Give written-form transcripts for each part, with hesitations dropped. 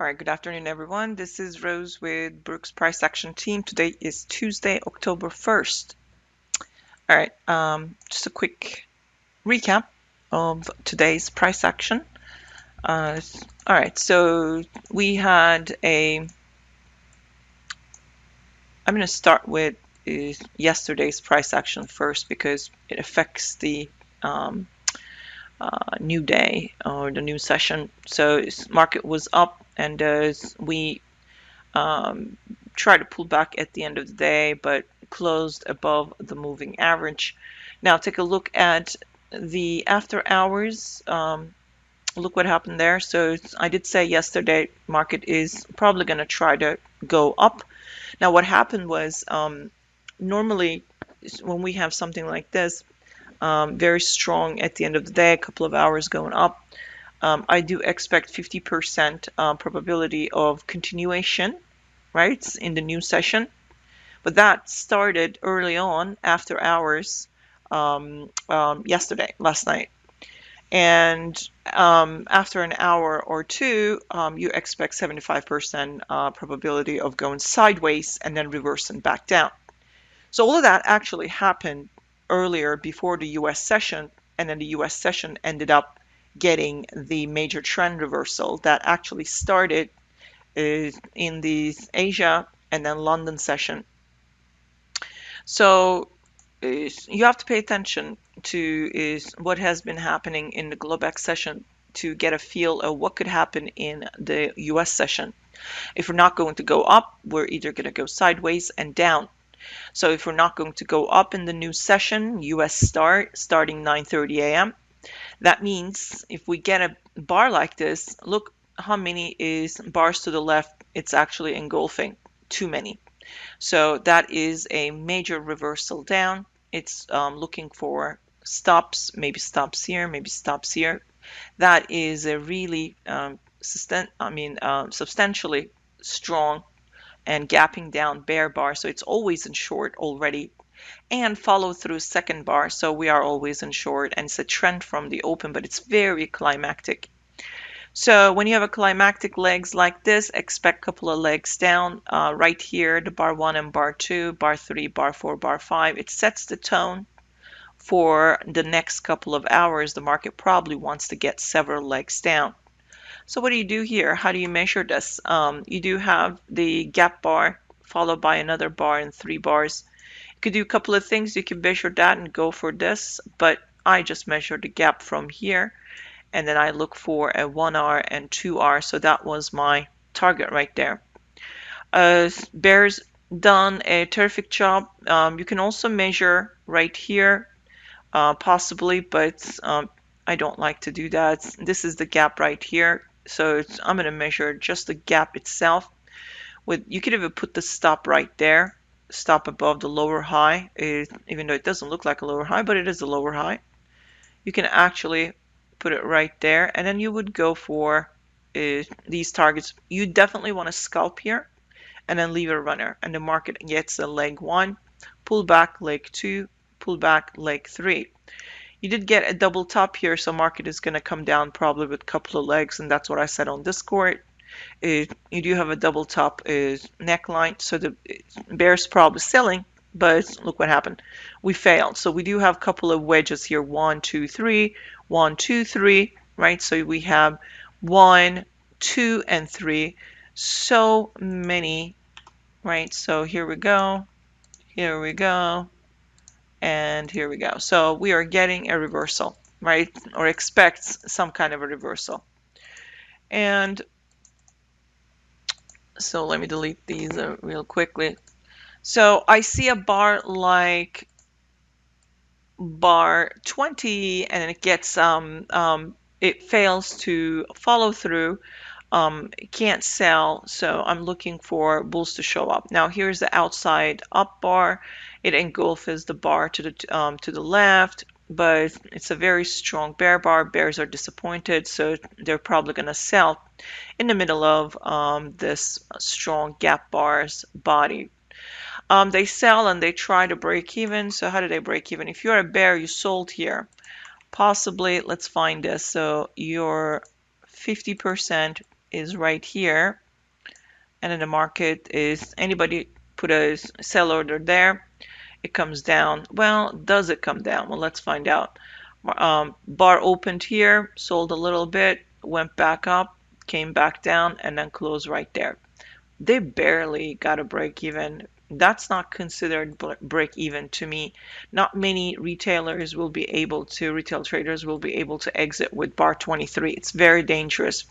All right, good afternoon, everyone. This is Rose with Brooks Price Action Team. Today is Tuesday, October 1st. All right, just a quick recap of today's price action. All right, so we had I'm going to start with yesterday's price action first because it affects the um, new day or the new session. So market was up, and we tried to pull back at the end of the day, but closed above the moving average. Now take a look at the after hours. Look what happened there. So I did say yesterday market is probably going to try to go up. Now what happened was normally when we have something like this, very strong at the end of the day, a couple of hours going up, I do expect 50% probability of continuation, right, in the new session. But that started early on after hours yesterday, last night. And after an hour or two, you expect 75% probability of going sideways and then reversing back down. So all of that actually happened earlier before the US session, and then the US session ended up getting the major trend reversal that actually started in the Asia and then London session. So you have to pay attention to what has been happening in the Globex session to get a feel of what could happen in the US session. If we're not going to go up, we're either going to go sideways and down. So if we're not going to go up in the new session, US starting 9:30 a.m., that means if we get a bar like this, look how many is bars to the left. It's actually engulfing too many. So that is a major reversal down. It's looking for stops, maybe stops here, maybe stops here. That is a really substantially strong and gapping down bear bar. So it's always in short already, and follow through second bar. So we are always in short, and it's a trend from the open, but it's very climactic. So when you have a climactic legs like this, expect a couple of legs down right here, the bar 1 and bar 2, bar 3, bar 4, bar 5. It sets the tone for the next couple of hours. The market probably wants to get several legs down. So what do you do here? How do you measure this? You do have the gap bar followed by another bar and 3 bars. You could do a couple of things. You can measure that and go for this, but I just measure the gap from here, and then I look for a 1R and 2R. So that was my target right there. Bears done a terrific job. You can also measure right here, possibly, but I don't like to do that. This is the gap right here. So I'm going to measure just the gap itself. You could even put the stop right there, stop above the lower high, even though it doesn't look like a lower high, but it is a lower high. You can actually put it right there, and then you would go for these targets. You definitely want to scalp here and then leave a runner, and the market gets a leg 1, pull back leg 2, pull back leg 3. You did get a double top here, so market is going to come down probably with a couple of legs, and that's what I said on Discord. You do have a double top neckline, so the bear's probably selling, but look what happened. We failed. So we do have a couple of wedges here. 1, 2, 3, 1, 2, 3, right? So we have 1, 2, and 3. So many, right? So here we go, and here we go. So we are getting a reversal, right? Or expects some kind of a reversal. And so let me delete these real quickly. So I see a bar like bar 20, and it gets it fails to follow through. It can't sell, so I'm looking for bulls to show up. Now here's the outside up bar. It engulfs the bar to the left, but it's a very strong bear bar. Bears are disappointed, so they're probably going to sell in the middle of this strong gap bar's body. They sell and they try to break even. So how do they break even? If you're a bear, you sold here. Possibly, let's find this. So you're 50%. is right here, and then the market is, anybody put a sell order there, it comes down. Well, does it come down? Well, let's find out. Bar opened here, sold a little bit, went back up, came back down, and then closed right there. They barely got a break even. That's not considered break even to me. Not many retailers will be able to, retail traders will be able to exit with bar 23. It's very dangerous.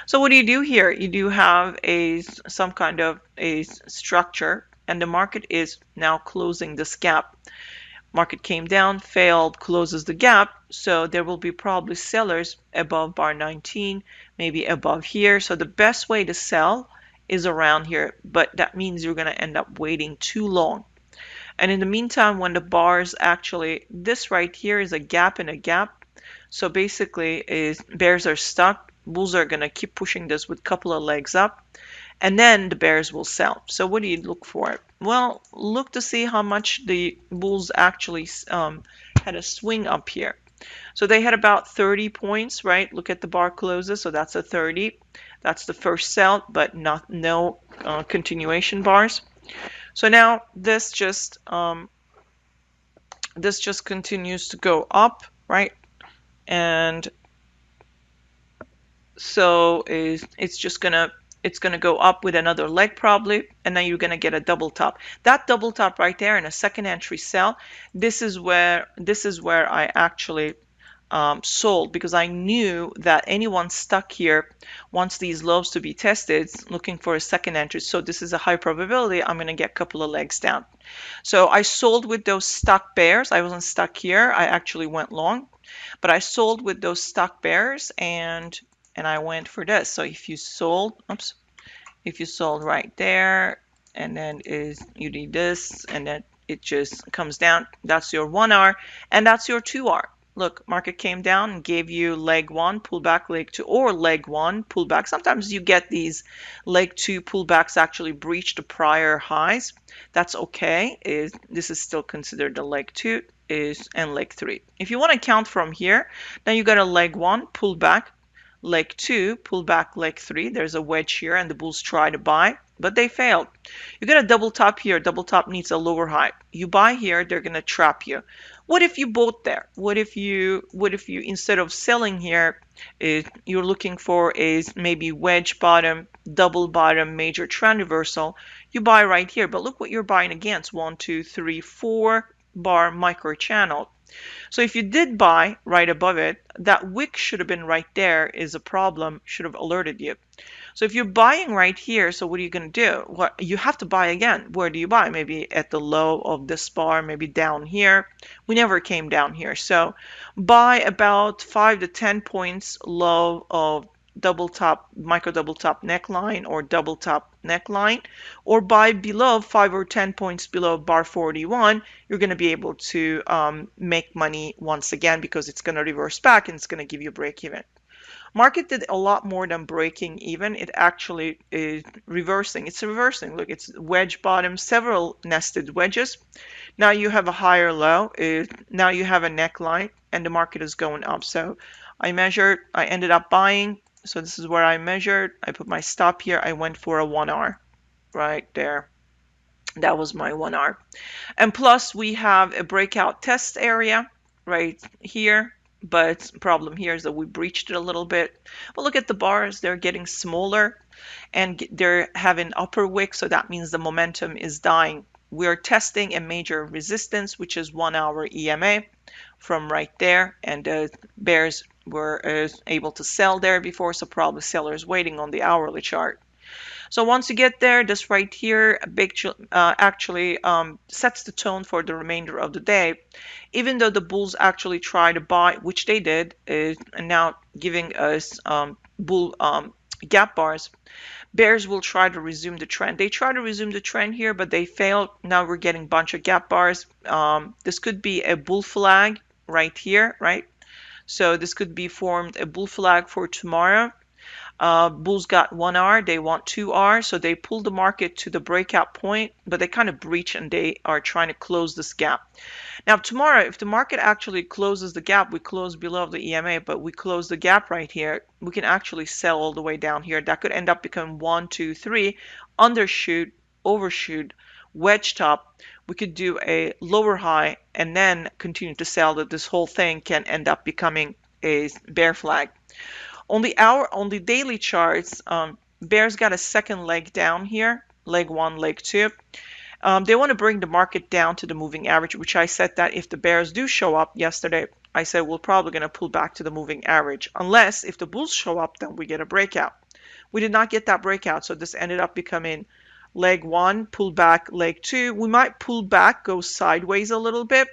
So what do you do here? You do have some kind of a structure, and the market is now closing this gap. Market came down, failed, closes the gap, so there will be probably sellers above bar 19, maybe above here. So the best way to sell is around here, but that means you're going to end up waiting too long. And in the meantime, when the bars actually, this right here is a gap and a gap. So basically is bears are stuck, bulls are going to keep pushing this with a couple of legs up, and then the bears will sell. So what do you look for? Well, look to see how much the bulls actually had a swing up here. So they had about 30 points, right? Look at the bar closes, so that's a 30. That's the first sell, but no continuation bars. So now this just continues to go up, right? And so it's gonna go up with another leg probably, and then you're gonna get a double top. That double top right there in a second entry sell, this is where I actually sold, because I knew that anyone stuck here wants these lows to be tested, looking for a second entry. So this is a high probability I'm going to get a couple of legs down. So I sold with those stuck bears. I wasn't stuck here. I actually went long, but I sold with those stuck bears, and I went for this. So if you sold, if you sold right there, and then you do this, and then it just comes down, that's your 1 hour, and that's your 2 hour. Look, market came down and gave you leg 1, pullback, leg 2, or leg 1, pullback. Sometimes you get these leg 2 pullbacks actually breach the prior highs. That's okay. This is still considered a leg 2 and leg 3. If you want to count from here, then you got a leg 1, pullback, leg 2, pull back, leg 3. There's a wedge here, and the bulls try to buy, but they failed. You get a double top here. Double top needs a lower high. You buy here, they're going to trap you. What if you bought there? What if you instead of selling here, you're looking for is maybe wedge bottom, double bottom, major trend reversal. You buy right here, but look what you're buying against. 1, 2, 3, 4 bar micro channel. So if you did buy right above it, that wick should have been right there is a problem, should have alerted you. So if you're buying right here, so what are you going to do? What you have to buy again. Where do you buy? Maybe at the low of this bar, maybe down here. We never came down here. So buy about 5 to 10 points low of double top, micro double top neckline or double top neckline, or buy below 5 or 10 points below bar 41. You're going to be able to make money once again, because it's going to reverse back and it's going to give you a break even. Market did a lot more than breaking even. It actually is reversing. It's reversing. Look, it's wedge bottom, several nested wedges. Now you have a higher low. Now you have a neckline, and the market is going up. So I measured. I ended up buying. So this is where I measured. I put my stop here. I went for a 1 hour right there. That was my 1 hour. And plus we have a breakout test area right here. But problem here is that we breached it a little bit. But look at the bars. They're getting smaller and they're having upper wick. So that means the momentum is dying. We're testing a major resistance, which is 1 hour EMA from right there. And bears were able to sell there before. So probably sellers waiting on the hourly chart. So once you get there, this right here actually sets the tone for the remainder of the day. Even though the bulls actually try to buy, which they did, and now giving us bull gap bars, bears will try to resume the trend. They try to resume the trend here, but they failed. Now we're getting a bunch of gap bars. This could be a bull flag right here, right? So this could be formed a bull flag for tomorrow. Bulls got 1R, they want 2R, so they pulled the market to the breakout point, but they kind of breach and they are trying to close this gap. Now tomorrow, if the market actually closes the gap, we close below the EMA, but we close the gap right here, we can actually sell all the way down here. That could end up becoming 1, 2, 3, undershoot, overshoot, wedge top. We could do a lower high and then continue to sell that this whole thing can end up becoming a bear flag. On the daily charts, bears got a second leg down here, leg one, leg two. They want to bring the market down to the moving average, which I said that if the bears do show up yesterday, I said we're probably going to pull back to the moving average. Unless if the bulls show up, then we get a breakout. We did not get that breakout, so this ended up becoming leg one, pull back, leg two. We might pull back, go sideways a little bit,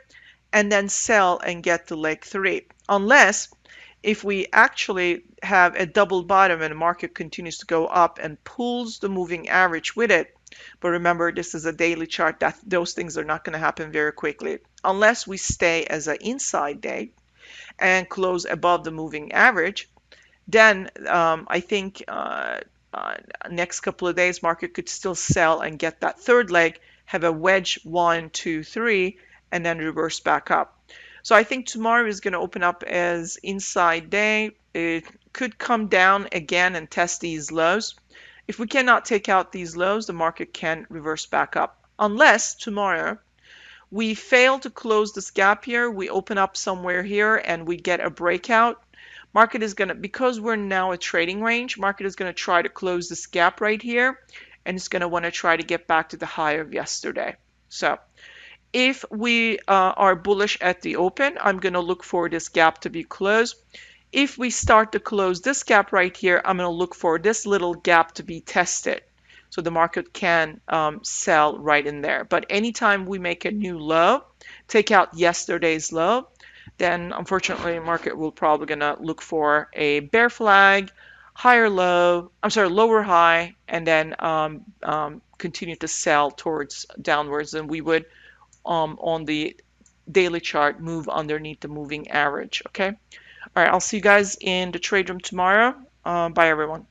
and then sell and get to leg three. Unless if we actually have a double bottom and the market continues to go up and pulls the moving average with it. But remember, this is a daily chart, that those things are not going to happen very quickly unless we stay as an inside day and close above the moving average. Then I think next couple of days market could still sell and get that third leg, have a wedge 1, 2, 3, and then reverse back up. So I think tomorrow is going to open up as inside day. It could come down again and test these lows. If we cannot take out these lows, the market can reverse back up. Unless tomorrow we fail to close this gap here, we open up somewhere here and we get a breakout. Market is going to, because we're now a trading range, market is going to try to close this gap right here, and it's going to want to try to get back to the high of yesterday. So if we are bullish at the open, I'm going to look for this gap to be closed. If we start to close this gap right here, I'm going to look for this little gap to be tested. So the market can sell right in there. But anytime we make a new low, take out yesterday's low, then unfortunately the market will probably going to look for a bear flag, higher low, lower high, and then continue to sell towards downwards. And we would on the daily chart move underneath the moving average. Okay. All right. I'll see you guys in the trade room tomorrow. Bye, everyone.